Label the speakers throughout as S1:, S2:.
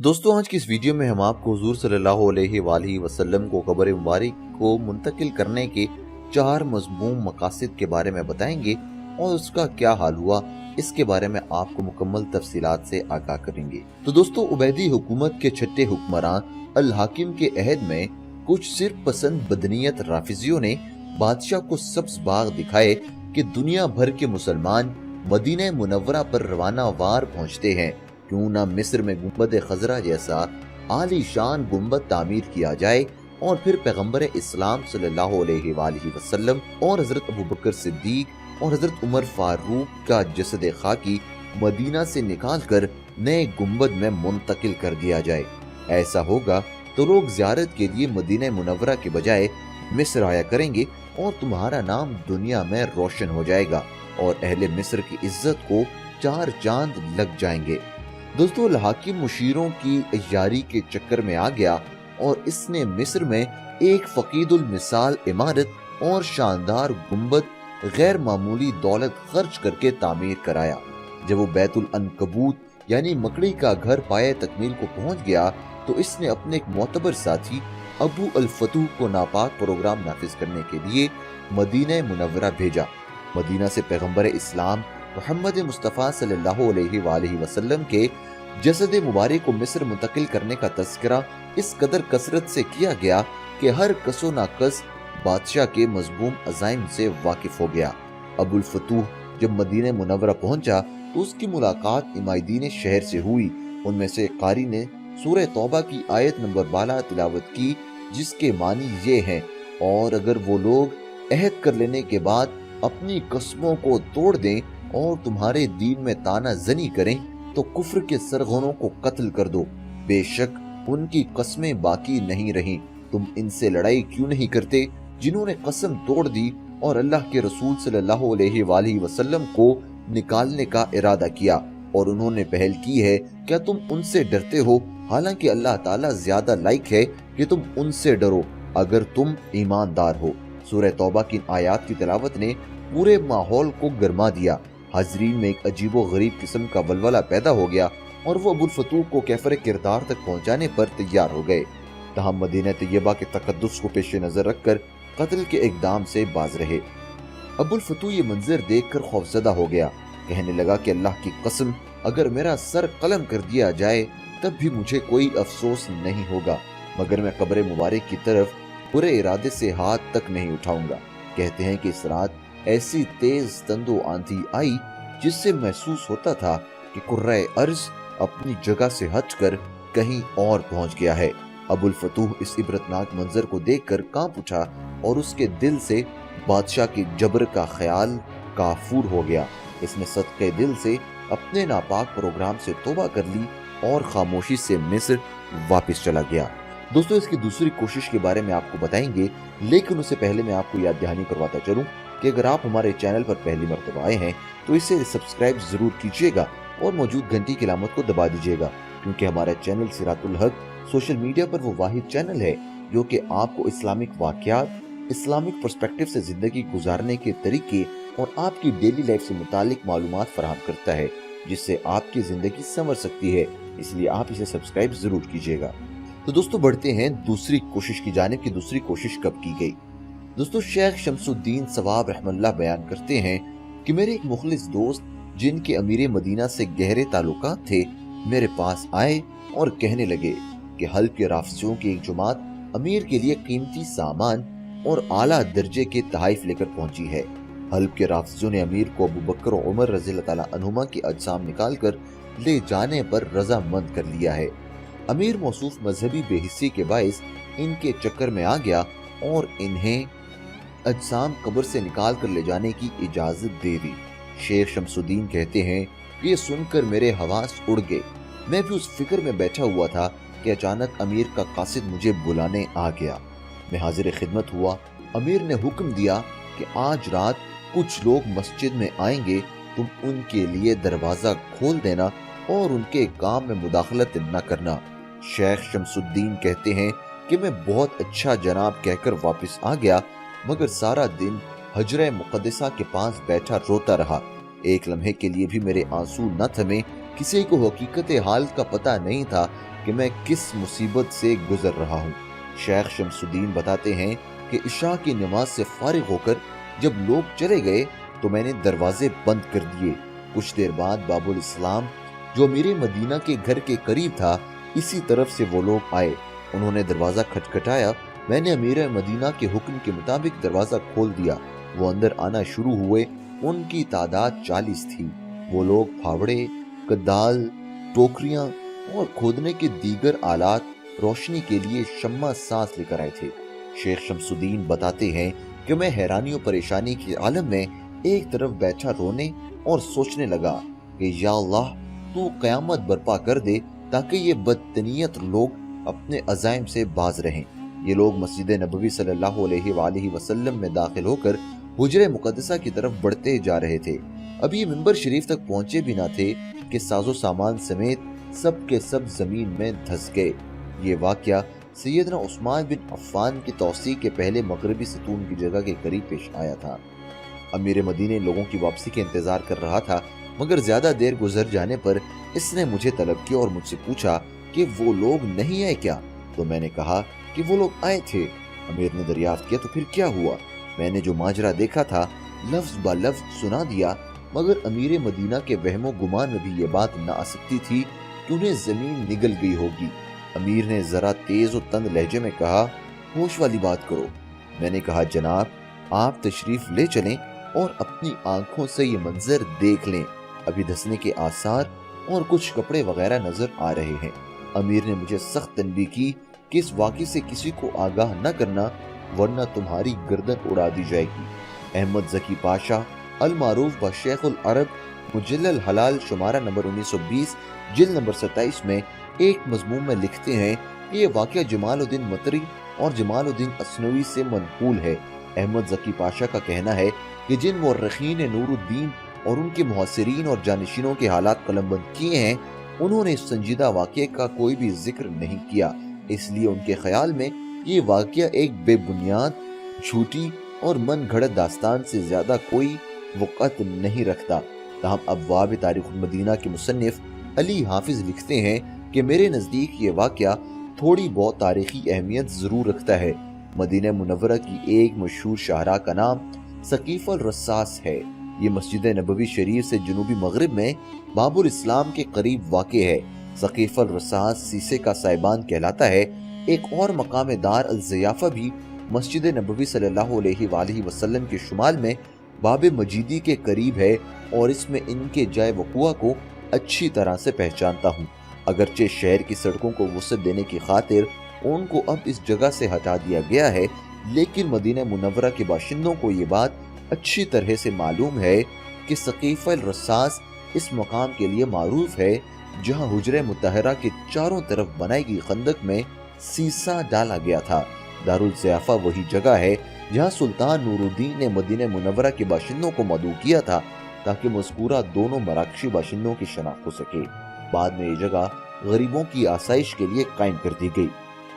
S1: दोस्तों आज की इस वीडियो में हम आपको हुजूर सल्लल्लाहु अलैहि वसल्लम को कब्र मुबारक को मुंतकिल करने के 4 मज़मूम मकासद के बारे में बताएंगे और उसका क्या हाल हुआ, इसके बारे में आपको मुकम्मल तफसीलात से आगाह करेंगे। तो दोस्तों, उबैदी हुकूमत के छठे हुक्मरान अल हाकिम के अहद में कुछ सिर्फ पसंद बदनीयत राफिजियों ने बादशाह को सब्ज बाग दिखाए कि दुनिया भर के मुसलमान मदीना मुनव्वरा पर रवाना वार पहुंचते हैं, क्यों ना मिस्र में गुंबद खजरा जैसा आलीशान गुंबद तामीर किया जाए और फिर पैगंबर इस्लाम सल्लल्लाहु अलैहि वसल्लम और हजरत अबू बकर सिद्दीक और हजरत उमर फारूक का जसद खाकी मदीना से निकालकर नए गुंबद में मुंतकिल कर दिया जाए। ऐसा होगा तो लोग ज़ियारत के लिए मदीना मुनव्वरा के बजाय मिस्र आया करेंगे और तुम्हारा नाम दुनिया में रोशन हो जाएगा और अहले मिस्र की इज्जत को 4 चांद लग जाएंगे। दोस्तों, हाकिम मुशीरों की यारी के चक्कर में आ गया और इसने मिस्र में एक फकीदुल मिसाल इमारत और शानदार गुंबद गैर मामूली दौलत खर्च करके तामीर कराया। जब वो बैतुल अनकबूत यानी मकड़ी का घर पाए तकमील को पहुंच गया तो इसने अपने एक मोतबर साथी अबू अल फतूह को नापाक प्रोग्राम नाफिज करने के लिए मदीना मुनव्वरा भेजा। मदीना से पैगंबर इस्लाम मोहम्मद मुस्तफ़ा सल्लल्लाहु अलैहि वसल्लम के जसद मुबारक को मिस्र मुंतकिल करने का तज़किरा इस कदर कसरत से किया गया कि हर कसो नाकस बादशाह के मज़मूम अज़ाइम से वाकिफ हो गया। अबुल फतूह जब मदीना मुनव्वरा पहुंचा तो उसकी मुलाकात इमादीन शहर से हुई। उनमें से एक कारी ने सूरह तौबा की आयत नंबर 12 तिलावत की, जिसके मानी ये हैं, और अगर वो लोग अहद कर लेने के बाद अपनी कसमों को तोड़ दें और तुम्हारे दीन में ताना जनी करें तो कुफ्र के सरगनों को कत्ल कर दो। बेशक उनकी कस्में बाकी नहीं रहीं। तुम इनसे लड़ाई क्यों नहीं करते जिन्होंने कसम तोड़ दी और अल्लाह के रसूल सल्लल्लाहु अलैहि वसल्लम को निकालने का इरादा किया और उन्होंने पहल की है। क्या तुम उनसे डरते हो? हालांकि अल्लाह ताला ज्यादा लायक है कि तुम उनसे डरो अगर तुम ईमानदार हो। सूरह तौबा की आयत की तिलावत ने पूरे माहौल को गरमा दिया। हाजरीन में एक अजीबो गरीब किस्म का वलवला पैदा हो गया और वो अबुल फतूह को कैफर किरदार तक पहुंचाने पर तैयार हो गए। तहम मदीना तैयबा के तकद्दुस को पेश नजर रखकर कत्ल के इकदाम से बाज रहे। अबुल फतूह ये मंजर देखकर खौफजदा हो गया। कहने लगा कि अल्लाह की कसम, अगर मेरा सर कलम कर दिया जाए तब भी मुझे कोई अफसोस नहीं होगा, मगर मैं कब्र मुबारक की तरफ बुरे इरादे से हाथ तक नहीं उठाऊंगा। कहते हैं कि इस रात ऐसी तेज तंदो आंधी आई जिससे महसूस होता था कि कुर्रे अर्ज अपनी जगह से हटकर कहीं और पहुंच गया है। अबुल फतूह इस इबरतनाक मंजर को देखकर कांप उठा और उसके दिल से बादशाह की जबर का ख्याल काफूर हो गया। इसने सदके दिल से अपने नापाक प्रोग्राम से तौबा कर ली और खामोशी से मिस्र वापस चला गया। दोस्तों, इसकी दूसरी कोशिश के बारे में आपको बताएंगे, लेकिन उससे पहले मैं आपको याद दहानी करवाता चलूं कि अगर आप हमारे चैनल पर पहली मर्तबा आए हैं तो इसे सब्सक्राइब जरूर कीजिएगा और मौजूद घंटी की अलामत को दबा दीजिएगा, क्योंकि हमारा चैनल सिरातुल हक सोशल मीडिया पर वो वाहिद चैनल है जो कि आपको इस्लामिक वाक़यात, इस्लामिक पर्सपेक्टिव से जिंदगी गुजारने के तरीके और आपकी डेली लाइफ से मुतालिक मालूमात फराहम करता है, जिससे आपकी जिंदगी संवर सकती है। इसलिए आप इसे सब्सक्राइब जरूर कीजिएगा। तो दोस्तों, बढ़ते हैं दूसरी कोशिश की जानिब की। दूसरी कोशिश कब की गई? दोस्तों, शेख शमसुद्दीन सवाब रहमतुल्लाह बयान करते हैं कि मेरे एक मुखलिस दोस्त जिनके अमीर मदीना से गहरे ताल्लुकात थे मेरे पास आए और कहने लगे कि हल्ब के राफिजियों की एक जमात अमीर के लिए कीमती सामान और आला दर्जे के तहाइफ लेकर पहुंची है। हल्ब के राफिजियों ने अमीर को अबू बकर और उमर रज़ियल्लाहु ताला अन्हुमा की अजसाम निकाल कर ले जाने पर रजामंद कर लिया है। अमीर मौसूफ मजहबी बेहिस्सी के बाइस इनके चक्कर में आ गया और इन्हें अजसाम कब्र से निकाल कर ले जाने की इजाजत दे दी। शेख शमसुद्दीन कहते हैं कि ये सुनकर मेरे हवास उड़ गए। मैं भी उस फिक्र में बैठा हुआ था कि अचानक अमीर का कासिद मुझे बुलाने आ गया। मैं हाजिर खिदमत हुआ। अमीर ने हुक्म दिया कि आज रात कुछ लोग मस्जिद में आएंगे, तुम उनके लिए दरवाजा खोल देना और उनके काम में मुदाखलत न करना। शेख शमसुद्दीन कहते हैं कि मैं बहुत अच्छा जनाब कहकर वापस आ गया, मगर सारा दिन हजरे मुक़द्दसा के पास बैठा रोता रहा। एक लम्हे के लिए भी मेरे आंसू न थमे। किसी को हकीकत हाल का पता नहीं था کہ میں کس مصیبت سے گزر رہا ہوں۔ شیخ شمس الدین بتاتے ہیں کہ عشاء کی نماز سے فارغ ہو کر جب لوگ چلے گئے تو میں نے دروازے بند کر دیے۔ کچھ دیر بعد باب الاسلام جو امیر مدینہ کے گھر کے قریب تھا اسی طرف سے وہ لوگ آئے۔ انہوں نے دروازہ کھٹکھٹایا، میں نے امیر مدینہ کے حکم کے مطابق دروازہ کھول دیا۔ وہ اندر آنا شروع ہوئے، ان کی تعداد 40 تھی۔ وہ لوگ پھاوڑے، کدال، ٹوکریاں اور کھودنے کے دیگر آلات روشنی کے لیے شمع ساز لے کر آئے تھے۔ شیخ شمس الدین بتاتے ہیں کہ میں حیرانی و پریشانی کے عالم میں ایک طرف بیٹھا رونے اور سوچنے لگا کہ یا اللہ تو قیامت برپا کر دے تاکہ یہ بدتنیت لوگ اپنے عزائم سے باز رہیں۔ یہ لوگ مسجد نبوی صلی اللہ علیہ وآلہ وسلم میں داخل ہو کر حجرہ مقدسہ کی طرف بڑھتے جا رہے تھے۔ اب یہ منبر شریف تک پہنچے بھی نہ تھے کہ ساز و سامان سمیت سب کے سب زمین میں دھس گئے۔ یہ واقعہ سیدنا عثمان بن عفان کی توسیع کے پہلے مغربی ستون کی جگہ کے قریب پیش آیا تھا۔ امیر مدینہ لوگوں کی واپسی کے انتظار کر رہا تھا، مگر زیادہ دیر گزر جانے پر اس نے مجھے طلب کیا اور مجھ سے پوچھا کہ وہ لوگ نہیں آئے کیا؟ تو میں نے کہا کہ وہ لوگ آئے تھے۔ امیر نے دریافت کیا تو پھر کیا ہوا؟ میں نے جو ماجرا دیکھا تھا لفظ با لفظ سنا دیا، مگر امیر مدینہ کے وہم و گمان میں بھی یہ بات نہ آ سکتی تھی کہ انہیں زمین نگل گئی ہوگی۔ امیر نے ذرا تیز و تند لہجے میں کہا، ہوش والی بات کرو۔ میں نے کہا جناب آپ تشریف لے چلیں اور اپنی آنکھوں سے یہ منظر دیکھ لیں، ابھی دھسنے کے آثار اور کچھ کپڑے وغیرہ نظر آ رہے ہیں۔ امیر نے مجھے سخت تنبیہ کی کہ اس واقعے سے کسی کو آگاہ نہ کرنا ورنہ تمہاری گردن اڑا دی جائے گی۔ احمد ذکی پاشا المعروف بشیخ العرب مجلل حلال شمارہ نمبر 1920 جلد نمبر 27 میں ایک مضمون میں لکھتے ہیں کہ یہ واقعہ جمال الدین مطری اور جمال الدین اثنوی سے منقول ہے۔ احمد ذکی پاشا کا کہنا ہے کہ جن مورخین نے نور الدین اور ان کے محاصرین اور جانشینوں کے حالات قلم بند کیے ہیں انہوں نے اس سنجیدہ واقعے کا کوئی بھی ذکر نہیں کیا، اس لیے ان کے خیال میں یہ واقعہ ایک بے بنیاد، جھوٹی اور من گھڑت داستان سے زیادہ کوئی وقعت نہیں رکھتا۔ تاہم ابواب تاریخ المدینہ کے مصنف علی حافظ لکھتے ہیں کہ میرے نزدیک یہ واقعہ تھوڑی بہت تاریخی اہمیت ضرور رکھتا ہے۔ مدینہ منورہ کی ایک مشہور شاہراہ کا نام ثقیف الرصاص ہے۔ یہ مسجد نبوی شریف سے جنوبی مغرب میں باب الاسلام کے قریب واقع ہے۔ ثقیف الرصاص سیسے کا سائبان کہلاتا ہے۔ ایک اور مقام دار الضیافہ بھی مسجد نبوی صلی اللہ علیہ وآلہ وسلم کے شمال میں باب مجیدی کے قریب ہے اور اس میں ان کے جائے وقوع کو اچھی طرح سے پہچانتا ہوں۔ اگرچہ شہر کی سڑکوں کو وسعت دینے کی خاطر ان کو اب اس جگہ سے ہٹا دیا گیا ہے، لیکن مدینہ منورہ کے باشندوں کو یہ بات اچھی طرح سے معلوم ہے کہ ثقیف الرصاص اس مقام کے لیے معروف ہے جہاں حجرہ مطہرہ کے چاروں طرف بنائی گئی خندق میں سیسا ڈالا گیا تھا۔ دارالضیافہ وہی جگہ ہے جہاں سلطان نور الدین نے مدینہ منورہ کے باشندوں کو مدعو کیا تھا تاکہ مذکورہ دونوں مراکشی باشندوں کی شناخت ہو سکے۔ بعد میں یہ جگہ غریبوں کی آسائش کے لیے قائم کر دی گئی۔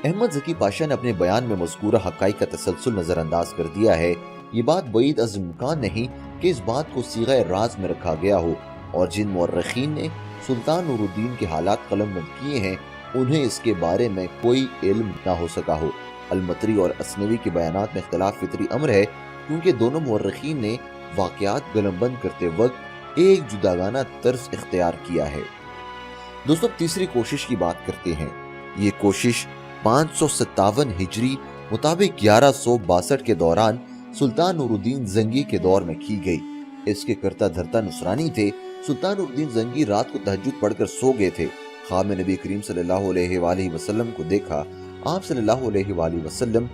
S1: احمد ذکی پاشا نے اپنے بیان میں مذکورہ حقائق کا تسلسل نظر انداز کر دیا ہے۔ یہ بات بعید از امکان نہیں کہ اس بات کو صیغہ راز میں رکھا گیا ہو، اور جن مورخین نے سلطان نور الدین کے حالات قلم بند کیے ہیں انہیں اس کے بارے میں کوئی علم نہ ہو سکا ہو۔ المطری اور اثنوی کے بیانات میں اختلاف فطری امر ہے، کیونکہ دونوں مورخین نے واقعات قلم بند کرتے وقت ایک جداگانہ طرز اختیار کیا ہے۔ دوستو تیسری کوشش کی بات کرتے ہیں۔ یہ کوشش 557 ہجری مطابق 1162 کے دوران سلطان نور الدین زنگی کے دور میں کی گئی۔ اس کے کرتا دھرتا نصرانی تھے۔ سلطان نور الدین زنگی رات کو تہجد پڑھ کر سو گئے تھے۔ خواب میں نبی کریم صلی اللہ علیہ وآلہ وسلم کو دیکھا۔ آپ صلی اللہ علیہ وآلہ وسلم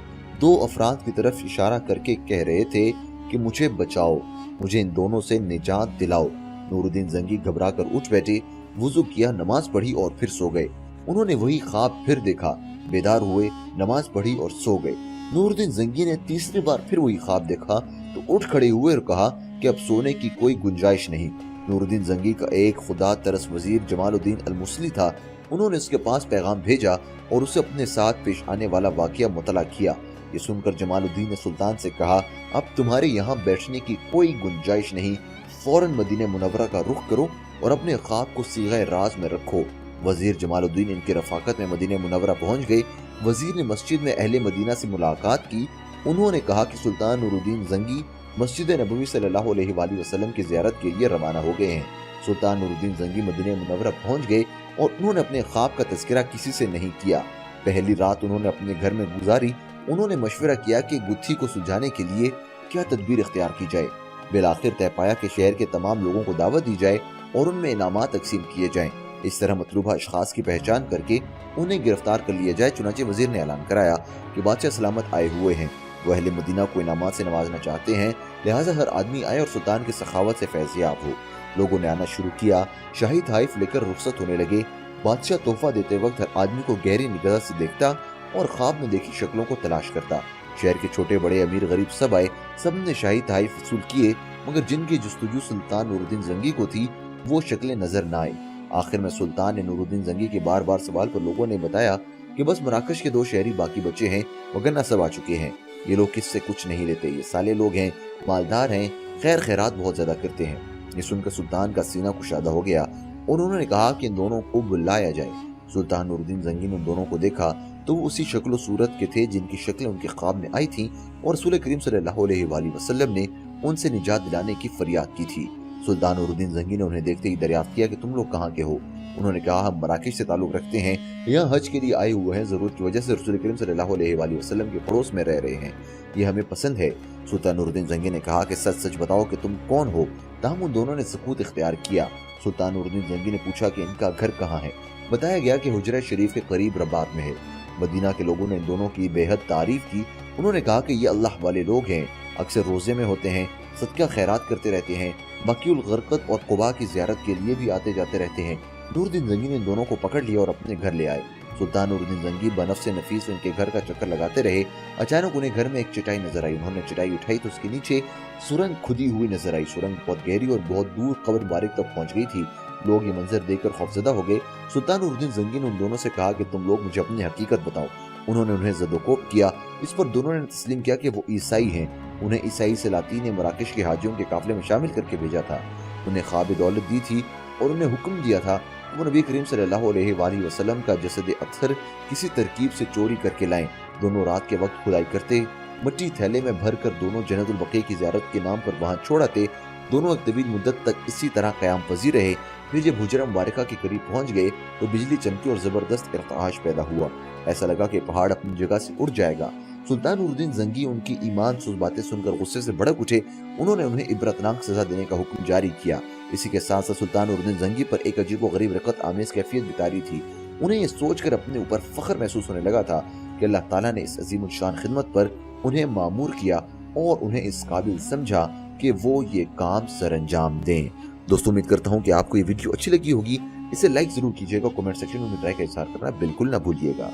S1: دو افراد کی طرف اشارہ کر کے کہہ رہے تھے کہ مجھے بچاؤ، مجھے ان دونوں سے نجات دلاؤ۔ نور الدین زنگی گھبرا کر اٹھ بیٹھے، وضو کیا، نماز پڑھی اور پھر سو گئے۔ انہوں نے وہی خواب پھر دیکھا، بیدار ہوئے، نماز پڑھی اور سو گئے۔ نور الدین زنگی نے تیسری بار پھر وہی خواب دیکھا تو اٹھ کھڑے ہوئے اور کہا کہ اب سونے کی کوئی گنجائش نہیں۔ نور الدین زنگی کا ایک خدا ترس وزیر جمال الدین المصلی تھا۔ انہوں نے اس کے پاس پیغام بھیجا اور اسے اپنے ساتھ پیش آنے والا واقعہ مطلع کیا۔ یہ سن کر جمال الدین نے سلطان سے کہا، اب تمہارے یہاں بیٹھنے کی کوئی گنجائش نہیں، فوراً مدینہ منورہ کا رخ کرو اور اپنے خواب کو صیغہ راز میں رکھو۔ वजीर जमाल उद्दीन इनकी रफाकत में मदीना मुनव्वरा पहुंच गए। वजीर ने मस्जिद में अहले मदीना से मुलाकात की। उन्होंने कहा कि सुल्तान नूरुद्दीन जंगी मस्जिद नबवी सल्लल्लाहु अलैहि वसल्लम की ज़ियारत के लिए रवाना हो गए हैं। सुल्तान नूरुद्दीन जंगी मदीना मुनव्वरा पहुंच गए और उन्होंने अपने ख्वाब का तज़किरा किसी से नहीं किया। पहली रात उन्होंने अपने घर में गुजारी। उन्होंने मशवरा किया कि गुत्थी को सुलझाने के लिए क्या तदबीर इख्तियार की जाए। बिलाखिर तय पाया कि शहर के तमाम लोगों को दावत दी जाए और उनमें इनामात तकसीम किए जाएं। इस तरह मतलूबा अशखास की पहचान करके उन्हें गिरफ्तार कर लिया जाए। चुनांचे वजीर ने ऐलान कराया कि बादशाह सलामत आए हुए हैं, वो अहले मदीना को इनामात से नवाजना चाहते हैं, लिहाजा हर आदमी आए और सुल्तान की सखावत से फैज़याब हो। लोगों ने आना शुरू किया। शाही तहाइफ लेकर रुखसत होने लगे। बादशाह तोहफा देते वक्त हर आदमी को गहरी निगाह से देखता और ख्वाब में देखी शक्लों को तलाश करता। शहर के छोटे बड़े अमीर गरीब सब आए। सब ने शाही तहाइफ वसूल किए, मगर जिनकी जुस्तजू सुल्तान नूरुद्दीन जंगी को थी वो शक्लें नजर न आई। आखिर में सुल्तान ने नूरुद्दीन जंगी के बार बार सवाल पर लोगों ने बताया कि बस मराकश के 2 शहरी बाकी बचे हैं, वगरना सब आ चुके हैं। ये लोग किससे कुछ नहीं लेते, ये साले लोग हैं, मालदार हैं, खैर खैरात बहुत ज्यादा करते हैं। ये सुनकर सुल्तान का सीना कुशादा हो गया और उन्होंने कहा कि इन दोनों को बुलाया जाए। सुल्तान नूरुद्दीन जंगी ने उन दोनों को देखा तो वो उसी शक्ल सूरत के थे जिनकी शक्लें उनके ख्वाब में आई थीं और रसूल करीम सल्लल्लाहु अलैहि वसल्लम ने उनसे निजात दिलाने की फरियाद की थी। सुल्तान नूरुद्दीन जंगी ने उन्हें देखते ही दरियाफ्त किया कि तुम लोग कहाँ के हो। उन्होंने कहा हम मराकश से ताल्लुक रखते हैं, यहाँ हज के लिए आए हुए हैं, जरूरत की वजह से रसूल करीम सल्लल्लाहु अलैहि वसल्लम के पड़ोस में रह रहे हैं, ये हमें पसंद है। सुल्तान नूरुद्दीन जंगी ने कहा कि सच सच बताओ कि तुम कौन हो। ताहम उन दोनों ने सकूत इख्तियार किया। सुल्तान नूरुद्दीन जंगी ने पूछा कि इनका घर कहाँ है। बताया गया कि हुजरा शरीफ के करीब रबात में है। मदीना के लोगों ने इन दोनों की बेहद तारीफ की। उन्होंने कहा कि ये अल्लाह वाले लोग हैं, अक्सर रोजे में होते हैं, सदका खैरात करते रहते हैं, बकीउल गरकत और कुबा की ज़ियारत के लिए भी आते जाते रहते हैं। नूरुद्दीन जंगी ने इन दोनों को पकड़ लिया और अपने घर ले आए। सुल्तान नूरुद्दीन जंगी बनफ्स नफीस इनके घर का चक्कर लगाते रहे। अचानक उन्हें घर में एक चटाई नजर आई। उन्होंने चटाई उठाई तो उसके नीचे सुरंग खुदी हुई नजर आई। सुरंग बहुत गहरी और बहुत दूर कब्र बारिक तक पहुंच गई थी। लोग ये मंजर देखकर खौफजदा हो गए। सुल्तान नूरुद्दीन जंगी ने उन दोनों से कहा कि तुम लोग मुझे अपनी हकीकत बताओ। उन्होंने उन्हें ज़दोकोब किया। इस पर दोनों ने तस्लीम किया कि वो ईसाई हैं। उन्हें ईसाई सलातीन ने मराकश के हाजियों के काफिले में शामिल करके भेजा था। उन्हें ख्वाब दौलत दी थी और उन्हें हुक्म दिया था वो नबी करीम सल्लल्लाहु अलैहि वसल्लम का जसद अत्थर किसी तरकीब से चोरी करके लाएं। दोनों रात के वक्त खुदाई करते, मिट्टी थैले में भर कर दोनों जन्नतुल बक़ी की ज़ियारत के नाम पर वहाँ छोड़ आते। दोनों एक तवील मुद्दत तक इसी तरह क़याम पज़ीर रहे। फिर जब हुजरा मुबारका के करीब पहुँच गए तो बिजली चमकी और ज़बरदस्त इर्तिआश पैदा हुआ। ऐसा लगा कि पहाड़ अपनी जगह से उड़ जाएगा। सुल्तान नूरुद्दीन जंगी उनकी ईमान सुज़ बातें सुनकर गुस्से से भड़क उठे। उन्होंने उन्हें इबरतनाक सज़ा देने का हुक्म जारी किया। इसी के साथ साथ सुल्तान नूरुद्दीन जंगी पर एक अजीब व गरीब रक़त आमेज़ कैफियत बितारी थी। उन्हें ये सोचकर अपने ऊपर फ़ख्र महसूस होने लगा था कि अल्लाह ताला ने इस अजीम शान खिदमत पर उन्हें मामूर किया और उन्हें इस काबिल समझा कि वो ये काम सरअंजाम दें। दोस्तों, उम्मीद करता हूँ कि आपको ये वीडियो अच्छी लगी होगी। इसे लाइक ज़रूर कीजिएगा। कमेंट सेक्शन में अपनी राय का इज़हार करना बिल्कुल ना भूलिएगा।